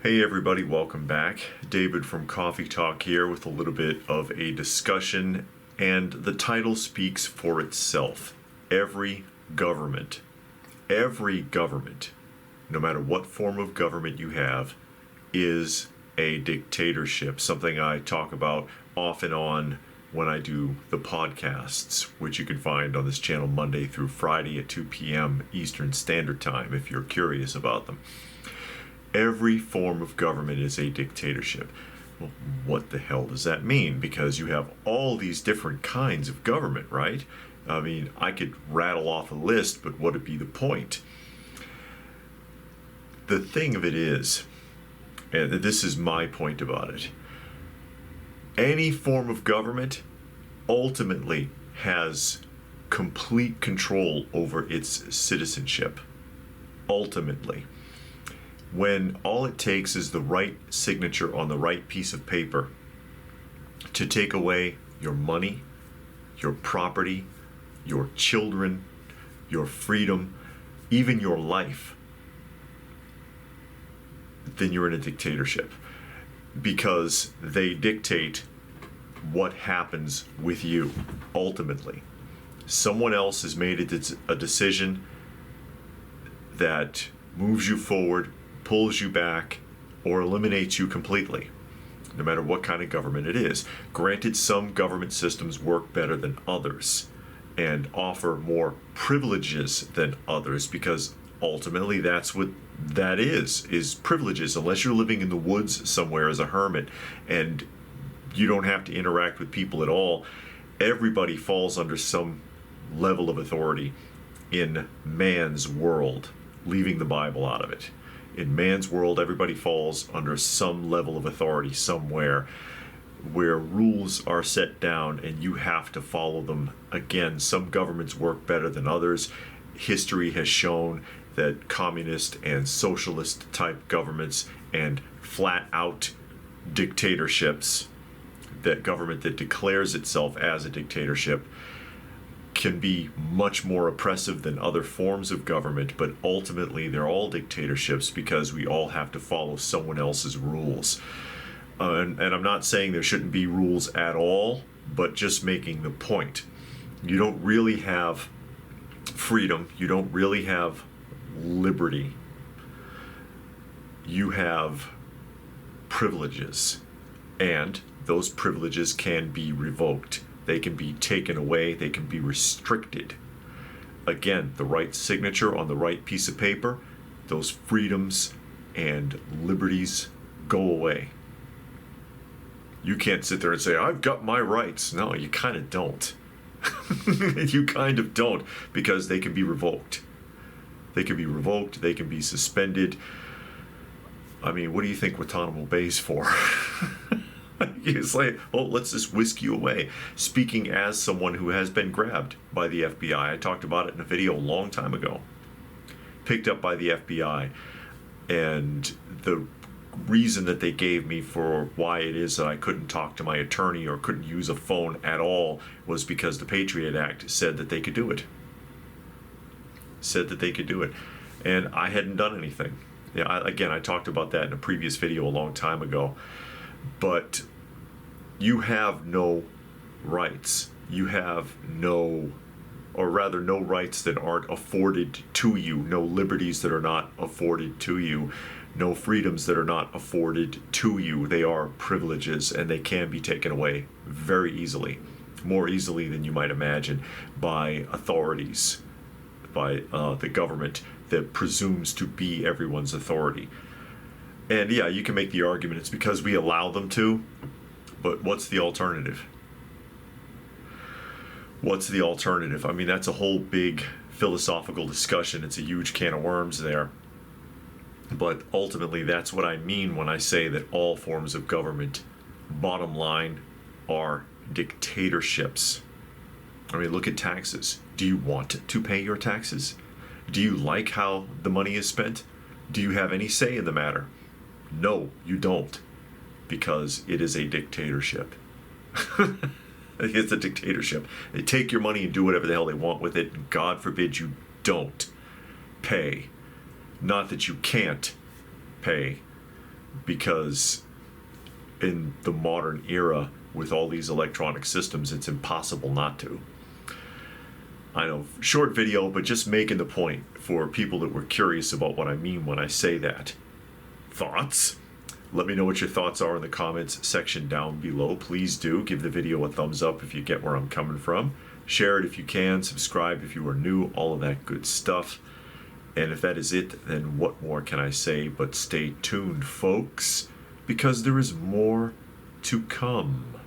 Hey everybody, welcome back. David from Coffee Talk here with a little bit of a discussion, and the title speaks for itself. Every government, no matter what form of government you have, is a dictatorship. Something I talk about off and on when I do the podcasts, which you can find on this channel Monday through Friday at 2 p.m. Eastern Standard Time if you're curious about them. Every form of government is a dictatorship. Well, what the hell does that mean? Because you have all these different kinds of government, right? I mean, I could rattle off a list, but what would be the point? The thing of it is, and this is my point about it, any form of government ultimately has complete control over its citizenship. Ultimately. When all it takes is the right signature on the right piece of paper to take away your money, your property, your children, your freedom, even your life, then you're in a dictatorship, because they dictate what happens with you ultimately. Someone else has made a decision that moves you forward, pulls you back, or eliminates you completely, no matter what kind of government it is. Granted, some government systems work better than others and offer more privileges than others, because ultimately that's what that is privileges. Unless you're living in the woods somewhere as a hermit and you don't have to interact with people at all, everybody falls under some level of authority in man's world, leaving the Bible out of it. In man's world, everybody falls under some level of authority somewhere, where rules are set down and you have to follow them. Again, some governments work better than others. History has shown that communist and socialist type governments and flat out dictatorships, that government that declares itself as a dictatorship, can be much more oppressive than other forms of government, but ultimately they're all dictatorships because we all have to follow someone else's rules. And I'm not saying there shouldn't be rules at all, but just making the point. You don't really have freedom. You don't really have liberty. You have privileges, and those privileges can be revoked. They can be taken away. They can be restricted. Again, the right signature on the right piece of paper, those freedoms and liberties go away. You can't sit there and say, I've got my rights. No, you kind of don't. You kind of don't, because they can be revoked. They can be revoked. They can be suspended. I mean, what do you think Guantanamo Bay's for? It's like, oh, let's just whisk you away. Speaking as someone who has been grabbed by the FBI, I talked about it in a video a long time ago. Picked up by the FBI, and the reason that they gave me for why it is that I couldn't talk to my attorney or couldn't use a phone at all was because the Patriot Act said that they could do it. Said that they could do it. And I hadn't done anything. Yeah, I talked about that in a previous video a long time ago. But you have no rights. You have no rights that aren't afforded to you, no liberties that are not afforded to you, no freedoms that are not afforded to you. They are privileges, and they can be taken away very easily, more easily than you might imagine, by authorities, by the government that presumes to be everyone's authority. And yeah, you can make the argument it's because we allow them to, but what's the alternative? What's the alternative? I mean, that's a whole big philosophical discussion. It's a huge can of worms there. But ultimately, that's what I mean when I say that all forms of government, bottom line, are dictatorships. I mean, look at taxes. Do you want to pay your taxes? Do you like how the money is spent? Do you have any say in the matter? No, you don't, because it is a dictatorship. It's a dictatorship. They take your money and do whatever the hell they want with it, and God forbid you don't pay. Not that you can't pay, because in the modern era with all these electronic systems, it's impossible not to. I know, short video, but just making the point for people that were curious about what I mean when I say that. Thoughts? Let me know what your thoughts are in the comments section down below. Please do give the video a thumbs up if you get where I'm coming from. Share it if you can. Subscribe if you are new. All of that good stuff. And if that is it, then what more can I say but stay tuned, folks, because there is more to come.